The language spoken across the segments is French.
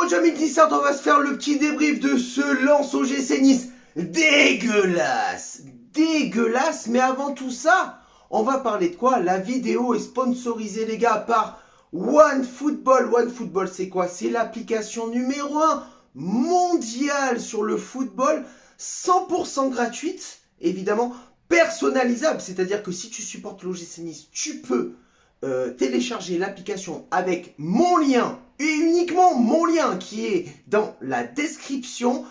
Benjamin Glissart, on va se faire le petit débrief de ce lance au GC Nice. Dégueulasse, dégueulasse, mais avant tout ça, on va parler de quoi? La vidéo est sponsorisée, les gars, par OneFootball. OneFootball, c'est quoi? C'est l'application numéro 1 mondiale sur le football, 100% gratuite, évidemment, personnalisable. C'est-à-dire que si tu supportes l'OGC Nice, tu peux télécharger l'application avec mon lien, et uniquement mon lien qui est dans la description.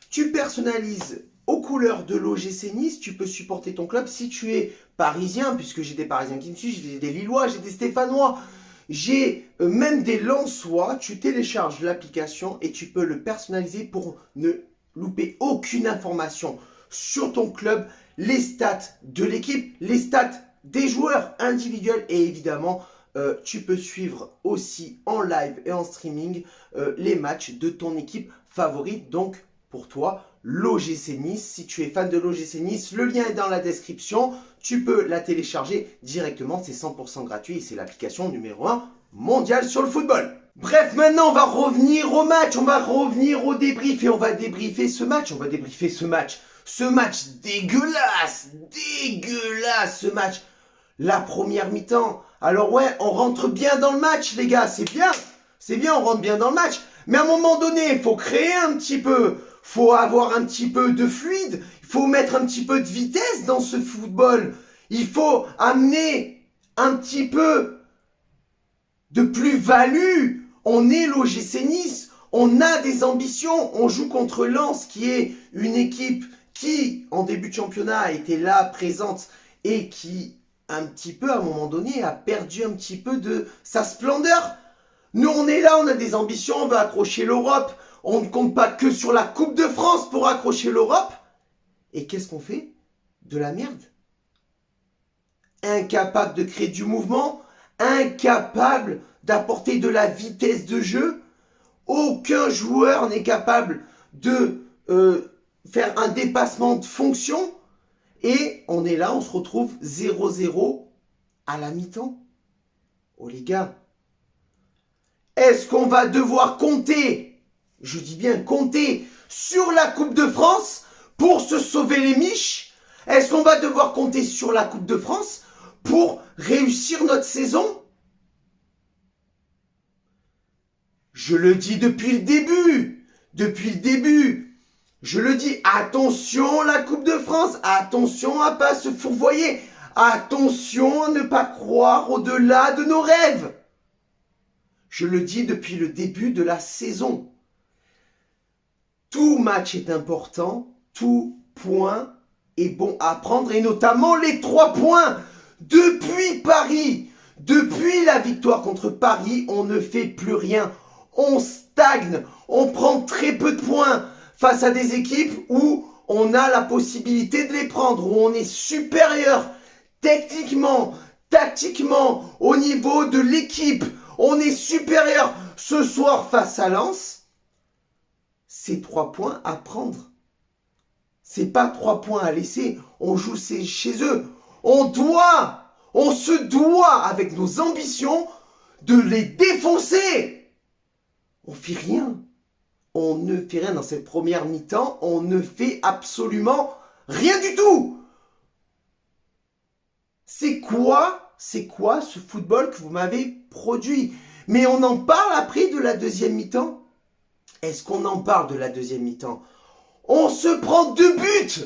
Tu personnalises aux couleurs de l'OGC Nice, tu peux supporter ton club si tu es parisien, puisque j'ai des Parisiens qui me suivent, j'ai des Lillois, j'ai des Stéphanois, j'ai même des Lensois. Tu télécharges l'application et tu peux le personnaliser pour ne louper aucune information sur ton club, les stats de l'équipe, les stats des joueurs individuels et évidemment tu peux suivre aussi en live et en streaming les matchs de ton équipe favorite. Donc pour toi, l'OGC Nice, si tu es fan de l'OGC Nice, le lien est dans la description. Tu peux la télécharger directement, c'est 100% gratuit et c'est l'application numéro 1 mondiale sur le football. Bref, maintenant on va revenir au match, on va revenir au débrief et on va débriefer ce match. Ce match dégueulasse, ce match. La première mi-temps. Alors ouais, on rentre bien dans le match, les gars, c'est bien, on rentre bien dans le match. Mais à un moment donné, il faut créer un petit peu, faut avoir un petit peu de fluide, il faut mettre un petit peu de vitesse dans ce football. Il faut amener un petit peu de plus-value. On est l'OGC Nice, on a des ambitions, on joue contre Lens qui est une équipe qui, en début de championnat, était là, présente et qui, un petit peu, à un moment donné, a perdu un petit peu de sa splendeur. Nous, on est là, on a des ambitions, on veut accrocher l'Europe. On ne compte pas que sur la Coupe de France pour accrocher l'Europe. Et qu'est-ce qu'on fait? De la merde. Incapable de créer du mouvement, incapable d'apporter de la vitesse de jeu. Aucun joueur n'est capable de faire un dépassement de fonction. Et on est là, on se retrouve 0-0 à la mi-temps. Oh les gars, est-ce qu'on va devoir compter, je dis bien compter, sur la Coupe de France pour se sauver les miches? Est-ce qu'on va devoir compter sur la Coupe de France pour réussir notre saison? Je le dis depuis le début. Je le dis, attention la Coupe de France, attention à ne pas se fourvoyer, attention à ne pas croire au-delà de nos rêves. Je le dis depuis le début de la saison. Tout match est important, tout point est bon à prendre et notamment les 3 points. Depuis Paris, depuis la victoire contre Paris, on ne fait plus rien. On stagne, on prend très peu de points face à des équipes où on a la possibilité de les prendre, où on est supérieur techniquement, tactiquement, au niveau de l'équipe. On est supérieur ce soir face à Lens. C'est 3 points à prendre. C'est pas 3 points à laisser. On joue chez eux. On se doit, avec nos ambitions, de les défoncer. On fait rien. On ne fait rien dans cette première mi-temps. On ne fait absolument rien du tout. C'est quoi ce football que vous m'avez produit? Mais on en parle après de la deuxième mi-temps? Est-ce qu'on en parle de la deuxième mi-temps? On se prend 2 buts!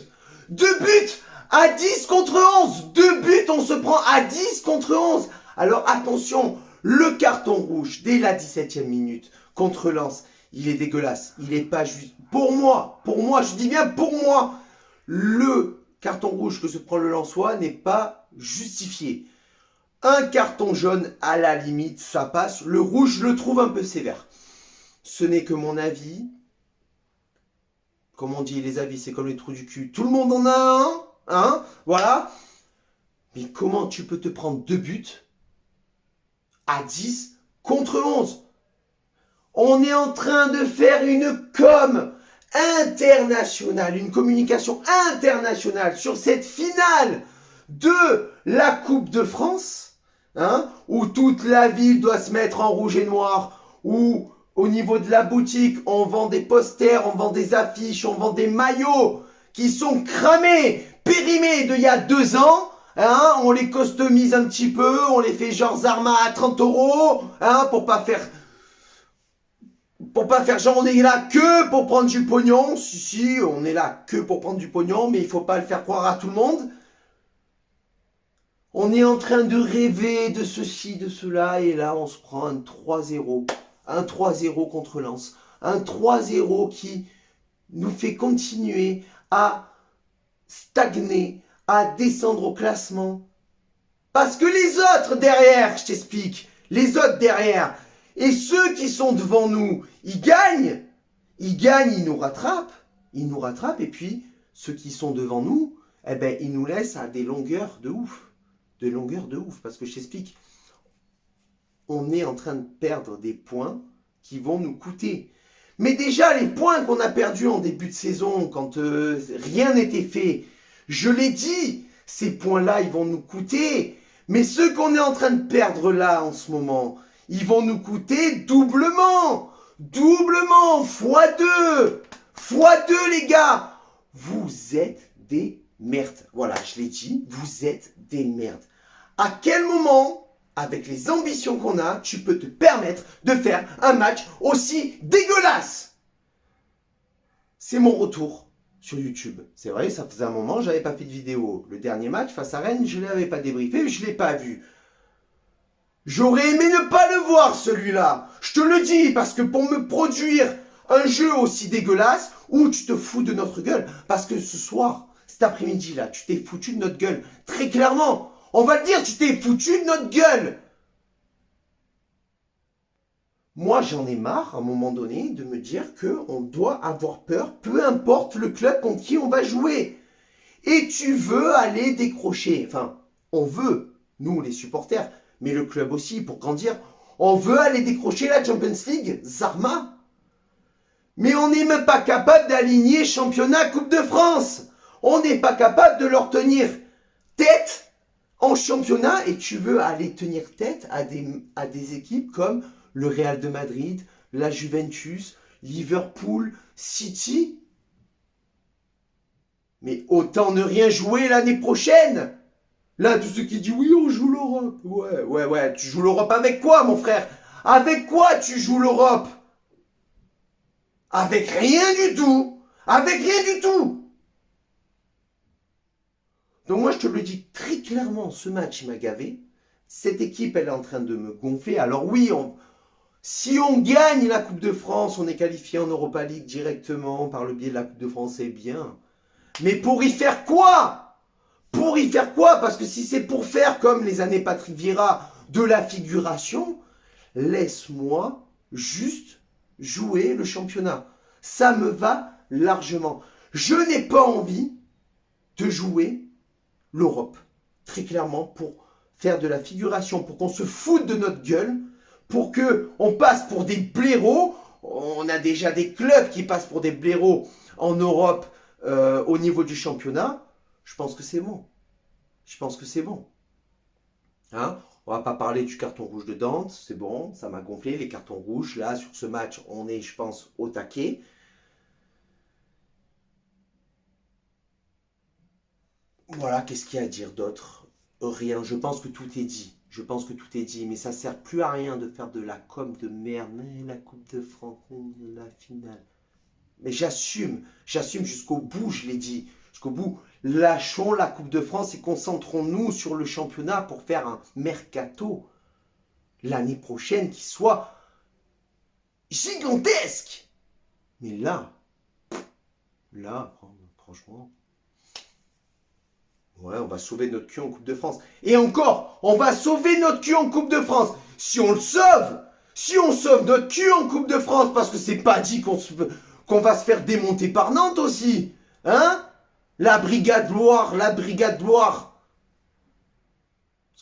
2 buts à 10 contre 11! 2 buts, on se prend à 10 contre 11! Alors attention, le carton rouge dès la 17e minute contre Lens, il est dégueulasse. Il n'est pas juste. Pour moi, je dis bien pour moi, le carton rouge que se prend le Lensois n'est pas justifié. Un carton jaune, à la limite, ça passe. Le rouge, je le trouve un peu sévère. Ce n'est que mon avis. Comme on dit, les avis, c'est comme les trous du cul. Tout le monde en a un, hein? Voilà. Mais comment tu peux te prendre 2 buts à 10 contre 11? On est en train de faire une com internationale, une communication internationale sur cette finale de la Coupe de France, hein, où toute la ville doit se mettre en rouge et noir, où au niveau de la boutique, on vend des posters, on vend des affiches, on vend des maillots qui sont cramés, périmés d'il y a 2 ans. Hein, on les customise un petit peu, on les fait genre Zarma à 30 €, hein, pour pas faire genre on est là que pour prendre du pognon. Si, on est là que pour prendre du pognon, mais il faut pas le faire croire à tout le monde. On est en train de rêver de ceci, de cela, et là on se prend un 3-0. Un 3-0 contre Lens. Un 3-0 qui nous fait continuer à stagner, à descendre au classement. Parce que les autres derrière, je t'explique, les autres derrière, et ceux qui sont devant nous, ils gagnent, ils nous rattrapent, et puis ceux qui sont devant nous, eh ben, ils nous laissent à des longueurs de ouf. Parce que je t'explique, on est en train de perdre des points qui vont nous coûter. Mais déjà, les points qu'on a perdus en début de saison, quand rien n'était fait, je l'ai dit, ces points-là, ils vont nous coûter. Mais ceux qu'on est en train de perdre là, en ce moment, ils vont nous coûter doublement. Doublement, x2. x2, les gars. Vous êtes des merdes. Voilà, je l'ai dit, vous êtes des merdes. À quel moment, avec les ambitions qu'on a, tu peux te permettre de faire un match aussi dégueulasse? C'est mon retour sur YouTube. C'est vrai, ça faisait un moment, j'avais pas fait de vidéo. Le dernier match face à Rennes, je ne l'avais pas débriefé, je ne l'ai pas vu. J'aurais aimé ne pas le voir, celui-là. Je te le dis, parce que pour me produire un jeu aussi dégueulasse, où tu te fous de notre gueule, parce que ce soir, cet après-midi-là, tu t'es foutu de notre gueule. Très clairement, on va le dire, tu t'es foutu de notre gueule. Moi, j'en ai marre, à un moment donné, de me dire qu'on doit avoir peur, peu importe le club contre qui on va jouer. Et tu veux aller décrocher, enfin, on veut, nous les supporters, mais le club aussi, pour grandir, on veut aller décrocher la Champions League, Zarma. Mais on n'est même pas capable d'aligner championnat, Coupe de France. On n'est pas capable de leur tenir tête en championnat, et tu veux aller tenir tête à des équipes comme le Real de Madrid, la Juventus, Liverpool, City. Mais autant ne rien jouer l'année prochaine. Là, tous ceux qui disent oui, on joue l'Europe. Ouais, tu joues l'Europe avec quoi, mon frère? Avec quoi tu joues l'Europe? Avec rien du tout. Avec rien du tout. Donc moi, je te le dis très clairement, ce match, il m'a gavé. Cette équipe, elle est en train de me gonfler. Alors oui, si on gagne la Coupe de France, on est qualifié en Europa League directement par le biais de la Coupe de France, c'est bien. Mais pour y faire quoi? Pour y faire quoi? Parce que si c'est pour faire comme les années Patrick Vieira, de la figuration, laisse-moi juste jouer le championnat. Ça me va largement. Je n'ai pas envie de jouer l'Europe, très clairement, pour faire de la figuration, pour qu'on se foute de notre gueule, pour qu'on passe pour des blaireaux. On a déjà des clubs qui passent pour des blaireaux en Europe au niveau du championnat. Je pense que c'est bon. Hein, on va pas parler du carton rouge de Dante, c'est bon, ça m'a gonflé, les cartons rouges. Là, sur ce match, on est, je pense, au taquet. Voilà, qu'est-ce qu'il y a à dire d'autre? Rien, je pense que tout est dit. Mais ça sert plus à rien de faire de la com de merde. Mais la Coupe de France, la finale. Mais j'assume jusqu'au bout, je l'ai dit. Jusqu'au bout, lâchons la Coupe de France et concentrons-nous sur le championnat pour faire un mercato l'année prochaine qui soit gigantesque. Mais là, franchement, ouais, on va sauver notre cul en Coupe de France. Et encore, on va sauver notre cul en Coupe de France. Si on sauve notre cul en Coupe de France, parce que c'est pas dit qu'on va se faire démonter par Nantes aussi. Hein? La Brigade Loire.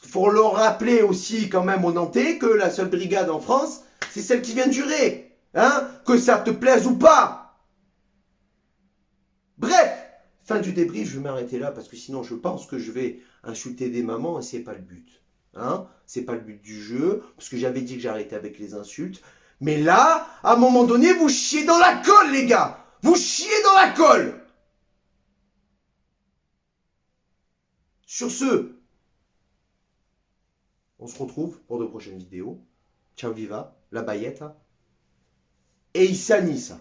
Il faut leur rappeler aussi quand même aux Nantais que la seule brigade en France, c'est celle qui vient de durer. Hein? Que ça te plaise ou pas. Bref, fin du débrief, je vais m'arrêter là parce que sinon je pense que je vais insulter des mamans et c'est pas le but. Hein? C'est pas le but du jeu, parce que j'avais dit que j'arrêtais avec les insultes. Mais là, à un moment donné, vous chiez dans la colle, les gars. Vous chiez dans la colle. Sur ce, on se retrouve pour de prochaines vidéos. Ciao viva, la baillette. Et Issa Nissa.